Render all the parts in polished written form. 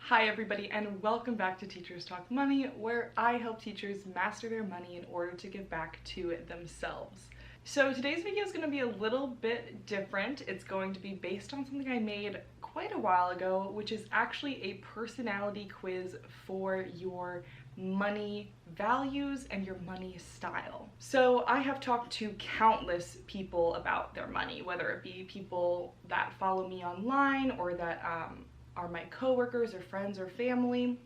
Hi everybody, and welcome back to Teachers Talk Money, where I help teachers master their money in order to give back to themselves. So today's video is going to be a little bit different. It's going to be based on something I made quite a while ago, which is actually a personality quiz for your money values and your money style. So I have talked to countless people about their money, whether it be people that follow me online or that are my coworkers or friends or family.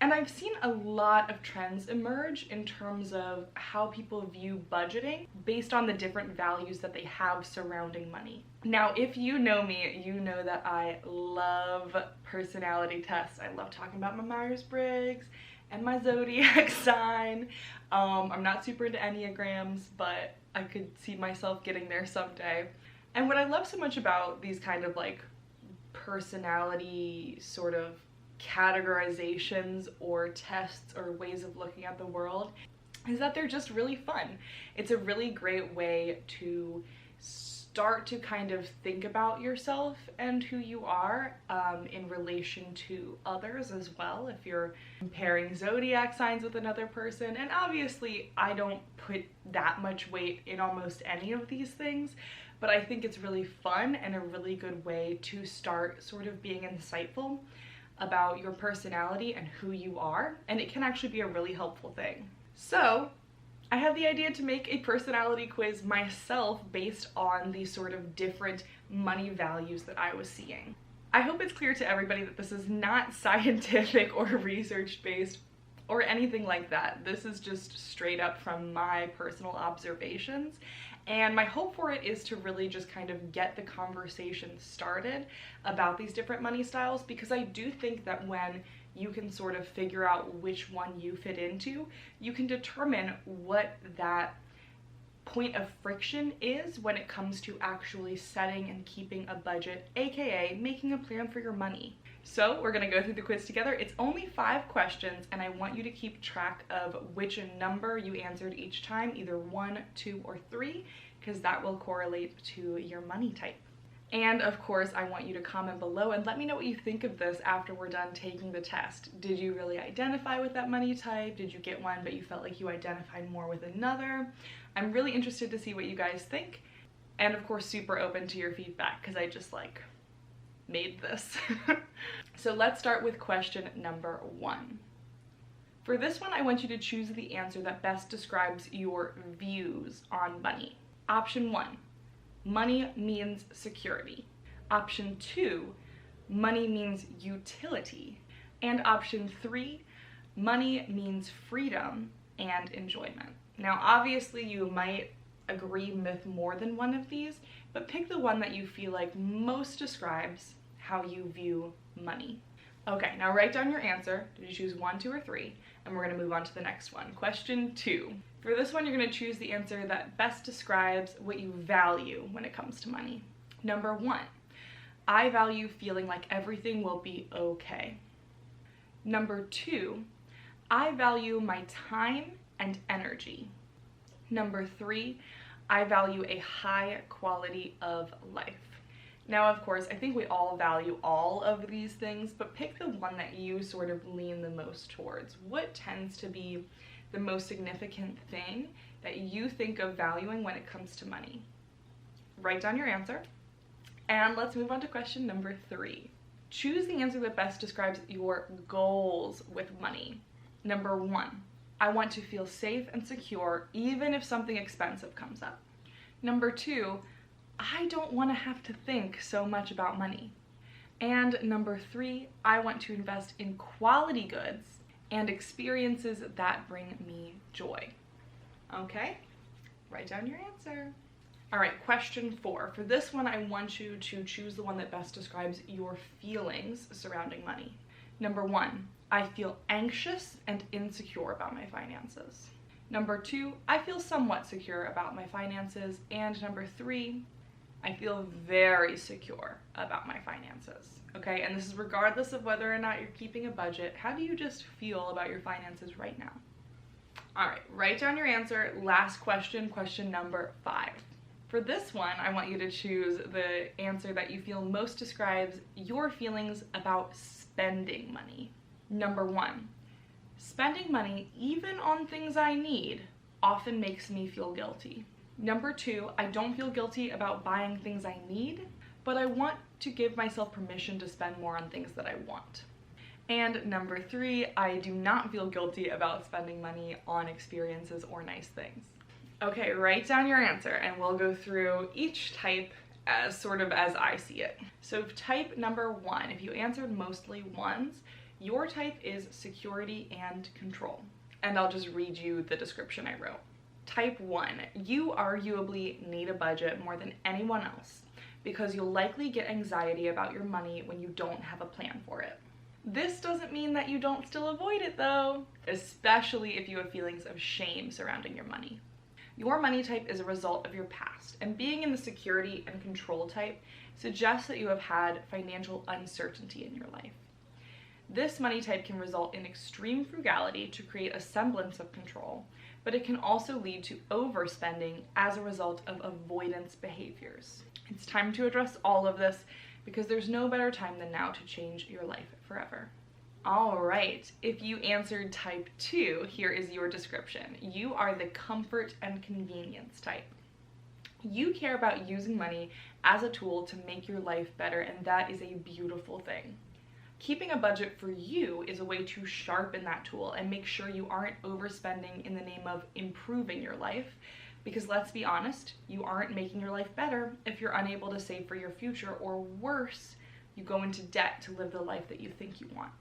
And I've seen a lot of trends emerge in terms of how people view budgeting based on the different values that they have surrounding money. Now, if you know me, you know that I love personality tests. I love talking about my Myers-Briggs and my zodiac sign. I'm not super into Enneagrams, but I could see myself getting there someday. And what I love so much about these kind of like personality sort of categorizations or tests or ways of looking at the world is that they're just really fun. It's a really great way to start to kind of think about yourself and who you are in relation to others as well, if you're comparing zodiac signs with another person. And obviously I don't put that much weight in almost any of these things, but I think it's really fun and a really good way to start sort of being insightful about your personality and who you are, and it can actually be a really helpful thing. So I had the idea to make a personality quiz myself based on the sort of different money values that I was seeing. I hope it's clear to everybody that this is not scientific or research based or anything like that. This is just straight up from my personal observations. And my hope for it is to really just kind of get the conversation started about these different money styles, because I do think that when you can sort of figure out which one you fit into, you can determine what that point of friction is when it comes to actually setting and keeping a budget, aka making a plan for your money. So we're gonna go through the quiz together. It's only 5 questions, and I want you to keep track of which number you answered each time, either 1, 2, or 3, because that will correlate to your money type. And of course, I want you to comment below and let me know what you think of this after we're done taking the test. Did you really identify with that money type? Did you get one but you felt like you identified more with another? I'm really interested to see what you guys think, and of course super open to your feedback because I just like made this. So let's start with question number 1. For this one, I want you to choose the answer that best describes your views on money. Option 1, money means security. Option 2, money means utility. And option 3, money means freedom and enjoyment. Now, obviously you might agree with more than one of these, but pick the one that you feel like most describes how you view money. Okay, now write down your answer. Did you choose 1, 2, or 3? And we're gonna move on to the next one. Question 2. For this one, you're gonna choose the answer that best describes what you value when it comes to money. Number 1, I value feeling like everything will be okay. Number 2, I value my time and energy. Number 3, I value a high quality of life. Now, of course, I think we all value all of these things, but pick the one that you sort of lean the most towards. What tends to be the most significant thing that you think of valuing when it comes to money? Write down your answer, and let's move on to question number 3. Choose the answer that best describes your goals with money. Number 1, I want to feel safe and secure even if something expensive comes up. Number 2, I don't want to have to think so much about money. And number 3, I want to invest in quality goods and experiences that bring me joy. Okay, write down your answer. All right, question 4. For this one, I want you to choose the one that best describes your feelings surrounding money. Number 1, I feel anxious and insecure about my finances. Number 2, I feel somewhat secure about my finances. And number 3, I feel very secure about my finances. Okay, and this is regardless of whether or not you're keeping a budget. How do you just feel about your finances right now? All right, write down your answer. Last question, question number 5. For this one, I want you to choose the answer that you feel most describes your feelings about spending money. Number 1, spending money even on things I need often makes me feel guilty. Number 2, I don't feel guilty about buying things I need, but I want to give myself permission to spend more on things that I want. And number 3, I do not feel guilty about spending money on experiences or nice things. Okay, write down your answer and we'll go through each type as sort of as I see it. So type number 1, if you answered mostly ones, your type is security and control. And I'll just read you the description I wrote. Type 1, you arguably need a budget more than anyone else because you'll likely get anxiety about your money when you don't have a plan for it. This doesn't mean that you don't still avoid it though, especially if you have feelings of shame surrounding your money. Your money type is a result of your past, and being in the security and control type suggests that you have had financial uncertainty in your life. This money type can result in extreme frugality to create a semblance of control, but it can also lead to overspending as a result of avoidance behaviors. It's time to address all of this because there's no better time than now to change your life forever. All right, if you answered type 2, here is your description. You are the comfort and convenience type. You care about using money as a tool to make your life better, and that is a beautiful thing. Keeping a budget for you is a way to sharpen that tool and make sure you aren't overspending in the name of improving your life, because let's be honest, you aren't making your life better if you're unable to save for your future, or worse, you go into debt to live the life that you think you want.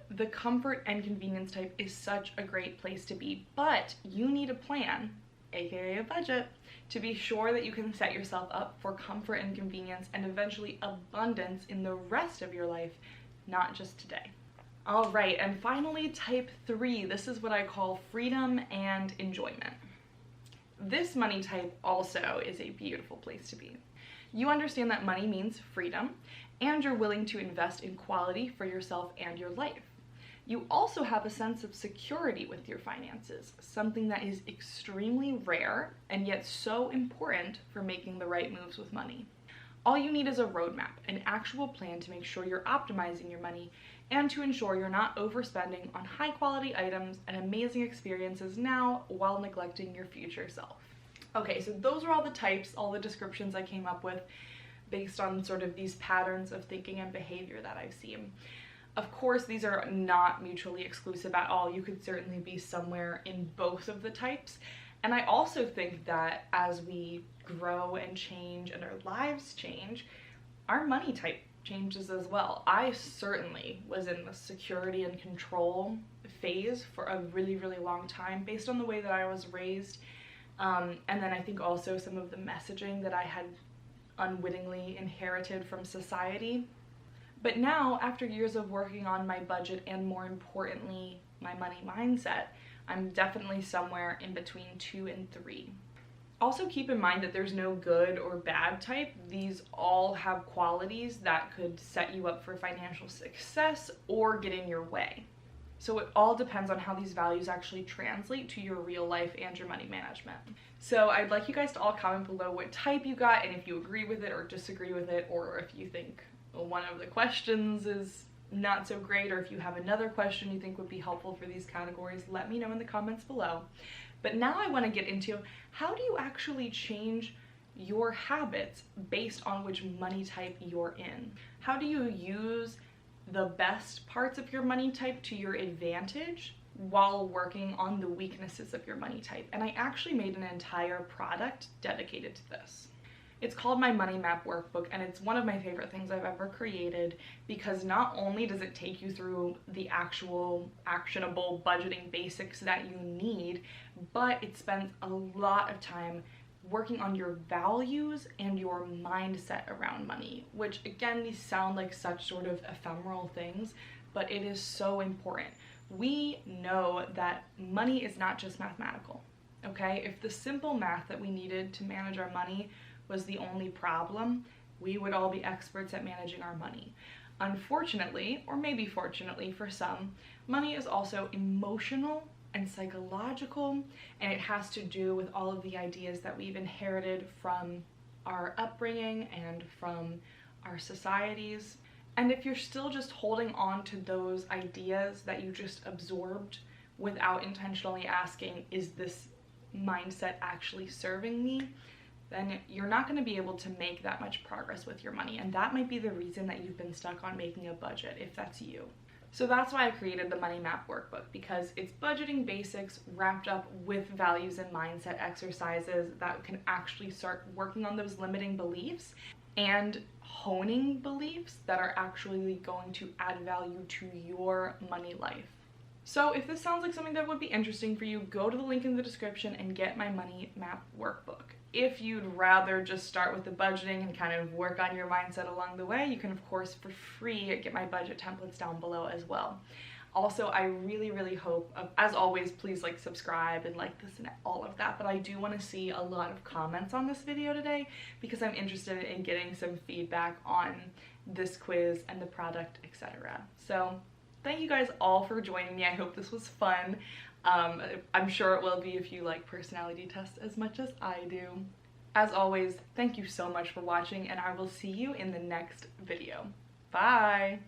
The comfort and convenience type is such a great place to be, but you need a plan, aka a budget, to be sure that you can set yourself up for comfort and convenience and eventually abundance in the rest of your life, not just today. All right, and finally type 3, this is what I call freedom and enjoyment. This money type also is a beautiful place to be. You understand that money means freedom, and you're willing to invest in quality for yourself and your life. You also have a sense of security with your finances, something that is extremely rare and yet so important for making the right moves with money. All you need is a roadmap, an actual plan to make sure you're optimizing your money and to ensure you're not overspending on high quality items and amazing experiences now while neglecting your future self. Okay, so those are all the types, all the descriptions I came up with based on sort of these patterns of thinking and behavior that I've seen. Of course, these are not mutually exclusive at all. You could certainly be somewhere in both of the types. And I also think that as we grow and change and our lives change, our money type changes as well. I certainly was in the security and control phase for a really, really long time based on the way that I was raised. And then I think also some of the messaging that I had unwittingly inherited from society. But now, after years of working on my budget and more importantly, my money mindset, I'm definitely somewhere in between 2 and 3. Also keep in mind that there's no good or bad type. These all have qualities that could set you up for financial success or get in your way. So it all depends on how these values actually translate to your real life and your money management. So I'd like you guys to all comment below what type you got and if you agree with it or disagree with it, or if you think one of the questions is not so great, or if you have another question you think would be helpful for these categories, let me know in the comments below. But now I want to get into how do you actually change your habits based on which money type you're in? How do you use the best parts of your money type to your advantage while working on the weaknesses of your money type? And I actually made an entire product dedicated to this. It's called my Money Map Workbook, and it's one of my favorite things I've ever created because not only does it take you through the actual actionable budgeting basics that you need, but it spends a lot of time working on your values and your mindset around money, which again, these sound like such sort of ephemeral things, but it is so important. We know that money is not just mathematical, okay? If the simple math that we needed to manage our money was the only problem, we would all be experts at managing our money. Unfortunately, or maybe fortunately for some, money is also emotional and psychological, and it has to do with all of the ideas that we've inherited from our upbringing and from our societies. And if you're still just holding on to those ideas that you just absorbed without intentionally asking, is this mindset actually serving me? Then you're not going to be able to make that much progress with your money. And that might be the reason that you've been stuck on making a budget, if that's you. So that's why I created the Money Map Workbook, because it's budgeting basics wrapped up with values and mindset exercises that can actually start working on those limiting beliefs and honing beliefs that are actually going to add value to your money life. So if this sounds like something that would be interesting for you, go to the link in the description and get my Money Map Workbook. If you'd rather just start with the budgeting and kind of work on your mindset along the way, you can of course for free get my budget templates down below as well. Also, I really hope, as always, please like, subscribe and like this and all of that, but I do want to see a lot of comments on this video today because I'm interested in getting some feedback on this quiz and the product, etc. So thank you guys all for joining me. I hope this was fun. I'm sure it will be if you like personality tests as much as I do. As always, thank you so much for watching, and I will see you in the next video. Bye!